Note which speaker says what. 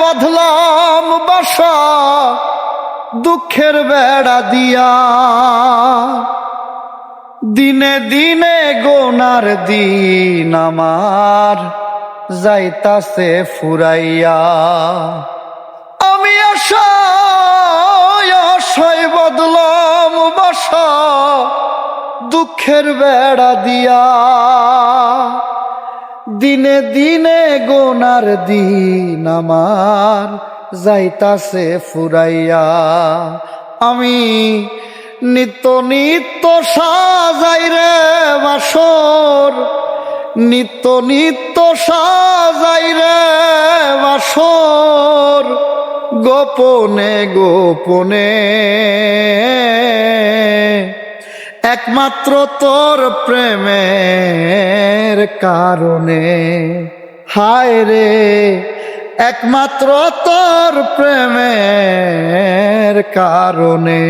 Speaker 1: বাঁধলাম বাসা দুঃখের বেড়া দিয়া, দিনে দিনে গোনার দিন আমার যাইতাছে ফুরাইয়া। আমি আশায় আশায় বাঁধলাম বাসা দুঃখের বেড়া দিয়া, দিনে দিনে গোনার দিন আমার যাইতাছে ফুরাইয়া। আমি নিত্য নিত্য সাজাই রে বাসর, নিত্য নিত্য সাজাই রে বাসর, গোপনে গোপনে একমাত্র তোর প্রেমের কারণে। হায় রে একমাত্র তোর প্রেমের কারণে।